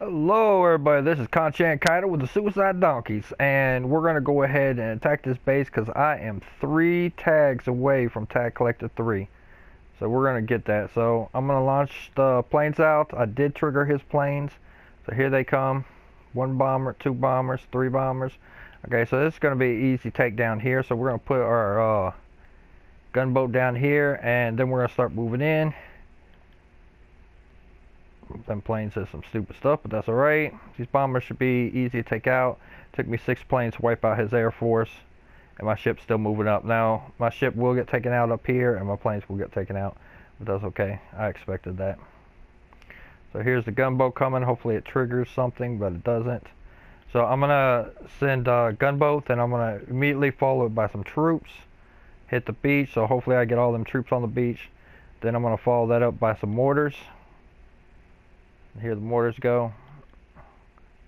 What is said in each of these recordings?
Hello everybody, this is Kanchan Kaito with the Suicide Donkeys, and we're going to go ahead and attack this base because I am 3 tags away from Tag Collector 3. So we're going to get that. So I'm going to launch the planes out. I did trigger his planes. So here they come. 1 bomber, 2 bombers, 3 bombers. Okay, so this is going to be an easy takedown here. So we're going to put our gunboat down here, and then we're going to start moving in. Them planes said some stupid stuff, but that's alright. These bombers should be easy to take out. Took me 6 planes to wipe out his air force, and my ship's still moving up. Now, my ship will get taken out up here, and my planes will get taken out, but that's okay. I expected that. So here's the gunboat coming. Hopefully it triggers something, but it doesn't. So I'm gonna send gunboat, and I'm gonna immediately follow it by some troops. Hit the beach, so hopefully I get all them troops on the beach. Then I'm gonna follow that up by some mortars. Here the mortars go.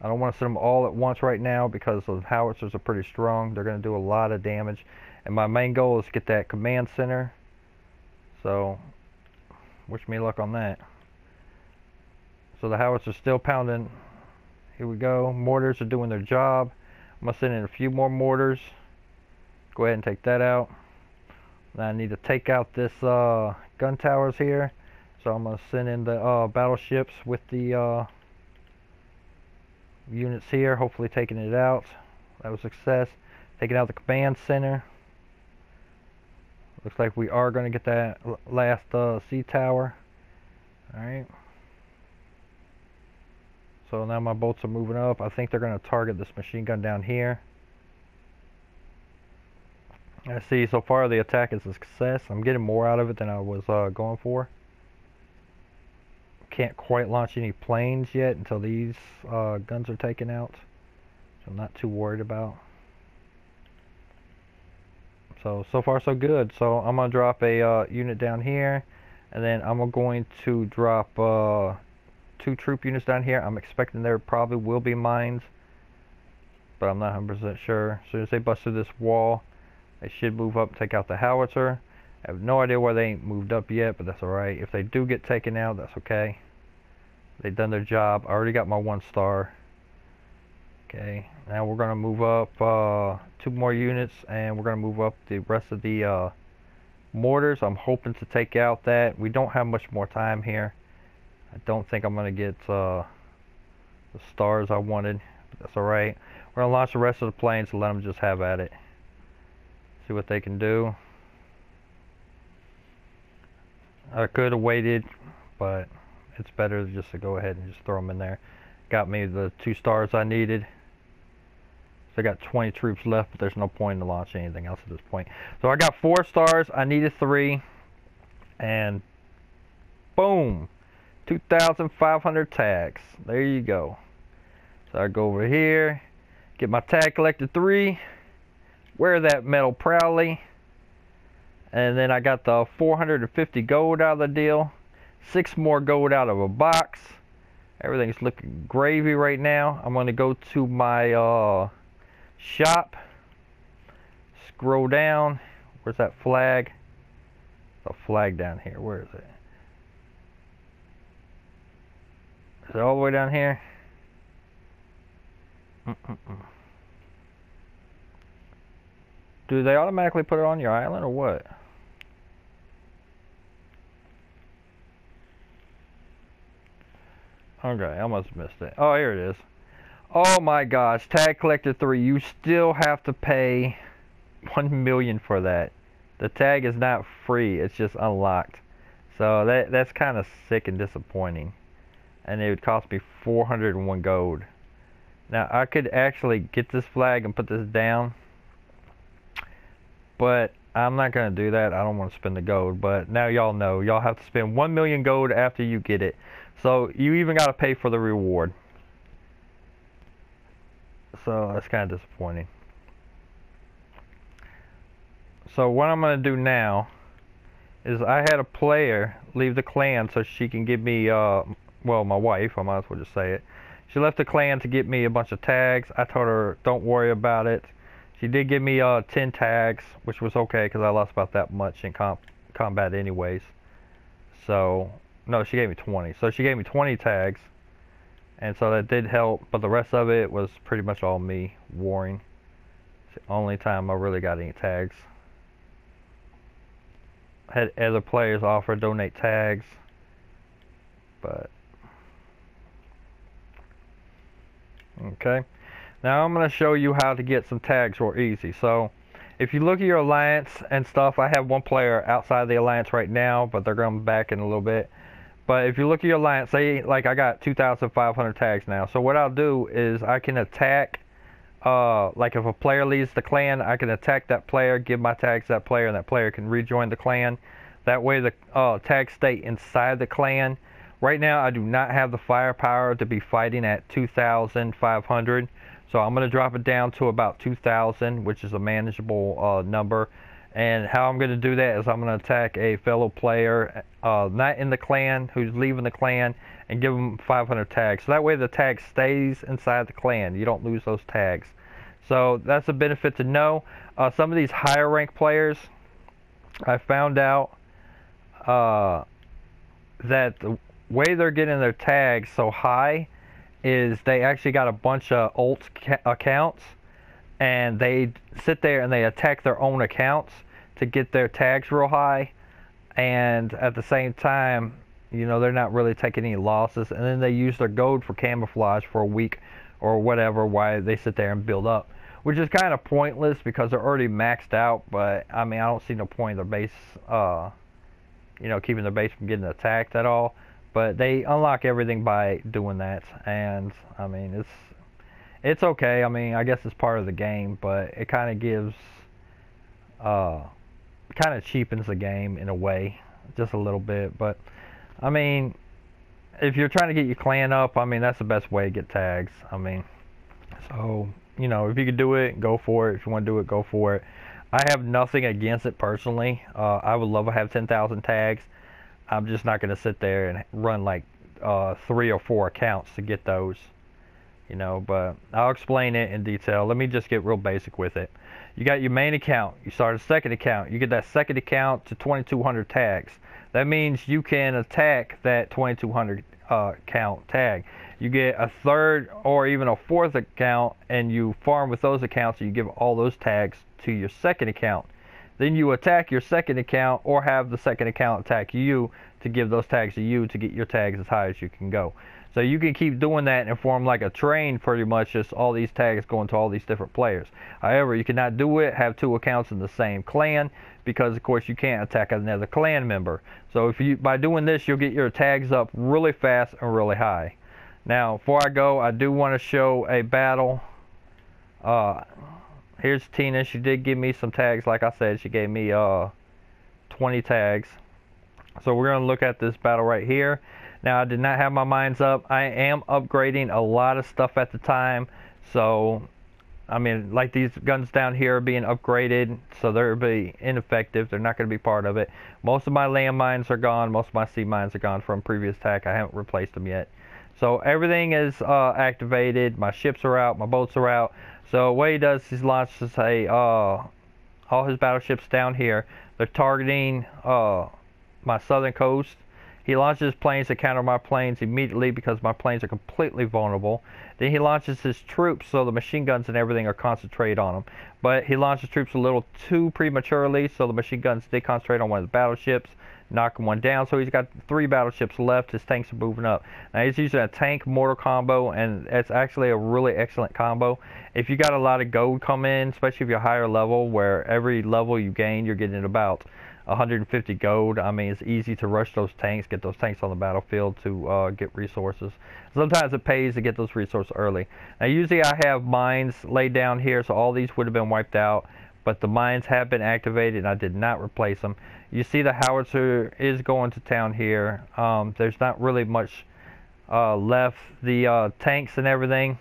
I don't want to send them all at once right now because the howitzers are pretty strong. They're going to do a lot of damage. And my main goal is to get that command center. So, wish me luck on that. So the howitzers are still pounding. Here we go. Mortars are doing their job. I'm going to send in a few more mortars. Go ahead and take that out. Now I need to take out this gun towers here. So I'm going to send in the battleships with the units here, hopefully taking it out. That was a success. Taking out the command center. Looks like we are going to get that last sea tower. Alright. So now my boats are moving up. I think they're going to target this machine gun down here. I see so far the attack is a success. I'm getting more out of it than I was going for. Can't quite launch any planes yet until these guns are taken out, so I'm not too worried about. So far so good. So I'm gonna drop a unit down here, and then I'm going to drop 2 troop units down here. I'm expecting there probably will be mines, but I'm not 100% sure. As soon as they bust through this wall, they should move up and take out the howitzer. I have no idea why they ain't moved up yet, but that's alright. If they do get taken out, that's okay. They've done their job. I already got my 1 star. Okay, now we're going to move up 2 more units, and we're going to move up the rest of the mortars. I'm hoping to take out that. We don't have much more time here. I don't think I'm going to get the stars I wanted, but that's alright. We're going to launch the rest of the planes and let them just have at it. See what they can do. I could have waited, but it's better just to go ahead and just throw them in there. Got me the 2 stars I needed. So I got 20 troops left, but there's no point in launching anything else at this point. So I got 4 stars. I needed 3. And boom! 2,500 tags. There you go. So I go over here, get my tag collector 3, wear that metal proudly. And then I got the 450 gold out of the deal. 6 more gold out of a box. Everything's looking gravy right now. I'm going to go to my shop. Scroll down. Where's that flag? The flag down here. Where is it? Is it all the way down here? Do they automatically put it on your island or what? Okay, I must have missed it. Oh, here it is. Oh my gosh, Tag Collector 3, you still have to pay 1 million for that. The tag is not free, it's just unlocked. So that's kind of sick and disappointing. And it would cost me 401 gold. Now, I could actually get this flag and put this down, but I'm not going to do that. I don't want to spend the gold, but now y'all know. Y'all have to spend 1 million gold after you get it. So you even got to pay for the reward. So that's kind of disappointing. So what I'm going to do now is I had a player leave the clan so she can give me, well, my wife, I might as well just say it. She left the clan to get me a bunch of tags. I told her, don't worry about it. She did give me 10 tags, which was okay because I lost about that much in combat anyways. So, no, she gave me 20. So she gave me 20 tags. and so that did help, but the rest of it was pretty much all me warring. It's the only time I really got any tags. Had other players offer donate tags, but okay. Now I'm going to show you how to get some tags real easy. So if you look at your alliance and stuff, I have one player outside the alliance right now, but they're going back in a little bit. But if you look at your alliance, say like I got 2,500 tags now. So what I'll do is I can attack, like if a player leaves the clan, I can attack that player, give my tags to that player, and that player can rejoin the clan. That way the tags stay inside the clan. Right now I do not have the firepower to be fighting at 2,500. So I'm going to drop it down to about 2,000, which is a manageable number. And how I'm going to do that is I'm going to attack a fellow player, not in the clan, who's leaving the clan, and give them 500 tags. So that way the tag stays inside the clan. You don't lose those tags. So that's a benefit to know. Some of these higher rank players, I found out that the way they're getting their tags so high is they actually got a bunch of alt accounts, and they sit there and they attack their own accounts to get their tags real high, and at the same time, you know, they're not really taking any losses, and then they use their gold for camouflage for a week or whatever while they sit there and build up, which is kind of pointless because they're already maxed out. But I mean, I don't see no point in their base, you know, keeping their base from getting attacked at all. But they unlock everything by doing that, and I mean, it's okay. I mean, I guess it's part of the game, but it kind of gives, kind of cheapens the game in a way, just a little bit. But I mean, if you're trying to get your clan up, I mean, that's the best way to get tags. I mean, so, you know, if you could do it, go for it. If you want to do it, go for it. I have nothing against it personally. I would love to have 10,000 tags. I'm just not going to sit there and run like 3 or 4 accounts to get those, you know, but I'll explain it in detail. Let me just get real basic with it. You got your main account. You start a second account. You get that second account to 2,200 tags. That means you can attack that 2,200 count tag. You get a third or even a fourth account, and you farm with those accounts, and you give all those tags to your second account. Then you attack your second account, or have the second account attack you to give those tags to you to get your tags as high as you can go. So you can keep doing that and form like a train, pretty much, just all these tags going to all these different players. However, you cannot do it, have 2 accounts in the same clan, because of course you can't attack another clan member. So if you, by doing this, you'll get your tags up really fast and really high. Now, before I go, I do want to show a battle. Here's Tina. She did give me some tags. Like I said, she gave me 20 tags. So we're going to look at this battle right here. Now, I did not have my mines up. I am upgrading a lot of stuff at the time. So, I mean, like these guns down here are being upgraded. So they'll be ineffective. They're not going to be part of it. Most of my land mines are gone. Most of my sea mines are gone from previous attack. I haven't replaced them yet. So everything is activated. My ships are out. My boats are out. So what he does is launches all his battleships down here. They're targeting my southern coast. He launches planes to counter my planes immediately because my planes are completely vulnerable. Then he launches his troops, so the machine guns and everything are concentrated on them. But he launches troops a little too prematurely, so the machine guns did concentrate on one of the battleships, knocking one down. So he's got 3 battleships left. His tanks are moving up. Now he's using a tank mortar combo, and it's actually a really excellent combo. If you got a lot of gold come in, especially if you're higher level, where every level you gain, you're getting about 150 gold. I mean, it's easy to rush those tanks, get those tanks on the battlefield to get resources. Sometimes it pays to get those resources early. Now, usually I have mines laid down here, so all these would have been wiped out, but the mines have been activated, and I did not replace them. You see the howitzer is going to town here. There's not really much left. The tanks and everything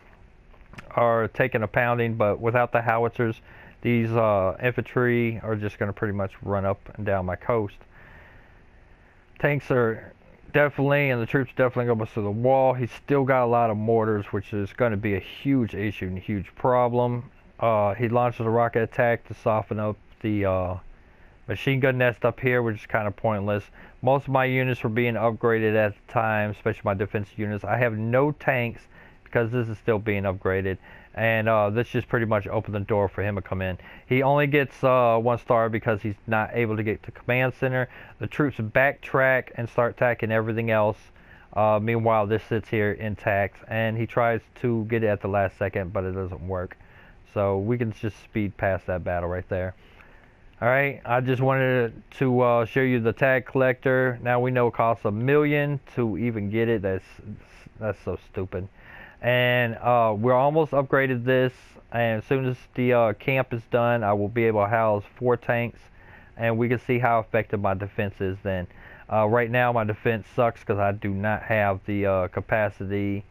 are taking a pounding, but without the howitzers, these infantry are just going to pretty much run up and down my coast. Tanks are definitely, and the troops definitely go to the wall. He's still got a lot of mortars, which is going to be a huge issue and a huge problem. He launches a rocket attack to soften up the machine gun nest up here, which is kind of pointless. Most of my units were being upgraded at the time, especially my defensive units. I have no tanks because this is still being upgraded. And this just pretty much opened the door for him to come in. He only gets 1 star because he's not able to get to command center. The troops backtrack and start attacking everything else. Meanwhile, this sits here intact, and he tries to get it at the last second, but it doesn't work. So we can just speed past that battle right there. Alright, I just wanted to show you the tag collector. Now we know it costs $1 million to even get it. That's so stupid. And we're almost upgraded this, and as soon as the camp is done, I will be able to house 4 tanks, and we can see how effective my defense is then. Right now my defense sucks because I do not have the capacity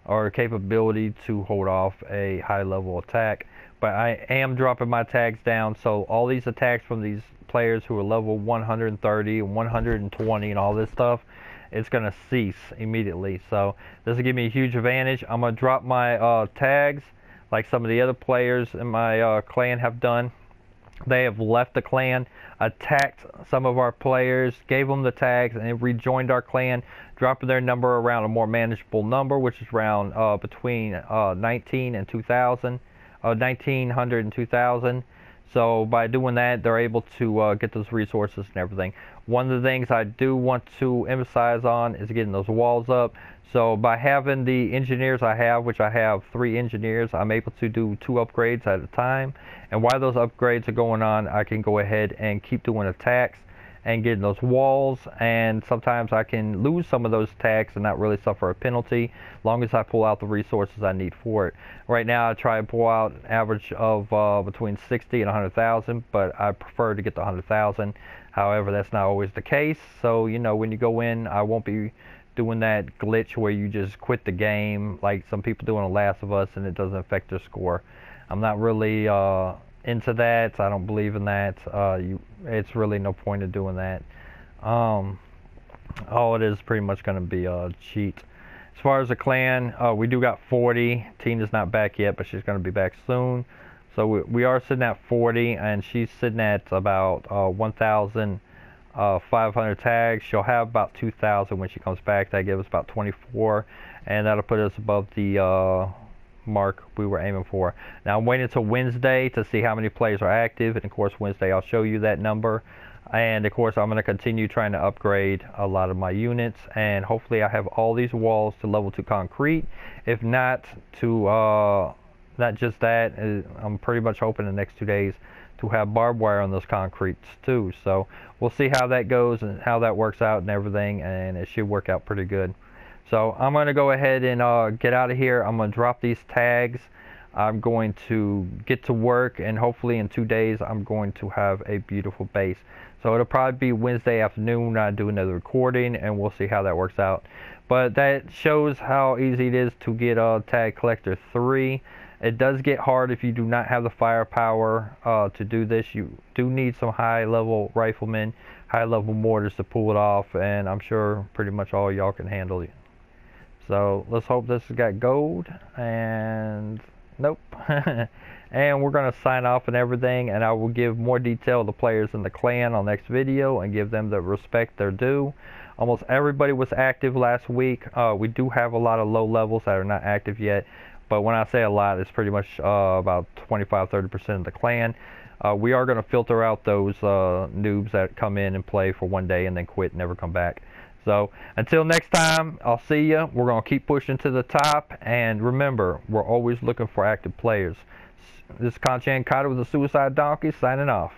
or capability to hold off a high level attack, but I am dropping my tags down, so all these attacks from these players who are level 130 and 120 and all this stuff, it's going to cease immediately. So this will give me a huge advantage. I'm going to drop my tags like some of the other players in my clan have done. They have left the clan, attacked some of our players, gave them the tags, and rejoined our clan, dropping their number around a more manageable number, which is around between 1900 and 2000. So by doing that, they're able to get those resources and everything. One of the things I do want to emphasize on is getting those walls up. So by having the engineers I have, which I have 3 engineers, I'm able to do 2 upgrades at a time. And while those upgrades are going on, I can go ahead and keep doing attacks and getting those walls. And sometimes I can lose some of those attacks and not really suffer a penalty, as long as I pull out the resources I need for it. Right now I try to pull out an average of between 60 and 100,000, but I prefer to get the 100,000. However, that's not always the case. So, you know, when you go in, I won't be doing that glitch where you just quit the game like some people do on The Last of Us and it doesn't affect their score. I'm not really into that. I don't believe in that. It's really no point in doing that. All it is pretty much going to be a cheat. As far as the clan, we do got 40. Tina's not back yet, but she's going to be back soon. So we are sitting at 40, and she's sitting at about 1,500 tags. She'll have about 2,000 when she comes back. That gives us about 24, and that'll put us above the mark we were aiming for. Now I'm waiting until Wednesday to see how many players are active, and of course Wednesday I'll show you that number. And of course I'm going to continue trying to upgrade a lot of my units, and hopefully I have all these walls to level 2 concrete. If not to not just that, I'm pretty much hoping the next 2 days to have barbed wire on those concretes too. So we'll see how that goes and how that works out and everything, and it should work out pretty good. So I'm going to go ahead and get out of here. I'm going to drop these tags. I'm going to get to work, and hopefully in 2 days I'm going to have a beautiful base. So it'll probably be Wednesday afternoon when I do another recording, and we'll see how that works out. But that shows how easy it is to get Tag Collector 3. It does get hard if you do not have the firepower to do this. You do need some high-level riflemen, high-level mortars to pull it off, and I'm sure pretty much all y'all can handle it. So let's hope this has got gold, and nope. And we're going to sign off and everything, and I will give more detail to the players in the clan on the next video and give them the respect they're due. Almost everybody was active last week. We do have a lot of low levels that are not active yet, but when I say a lot, it's pretty much about 25-30% of the clan. We are going to filter out those noobs that come in and play for 1 day and then quit and never come back. So until next time, I'll see you. We're going to keep pushing to the top, and remember, we're always looking for active players. This is Conchan Kata with the Suicide Donkey signing off.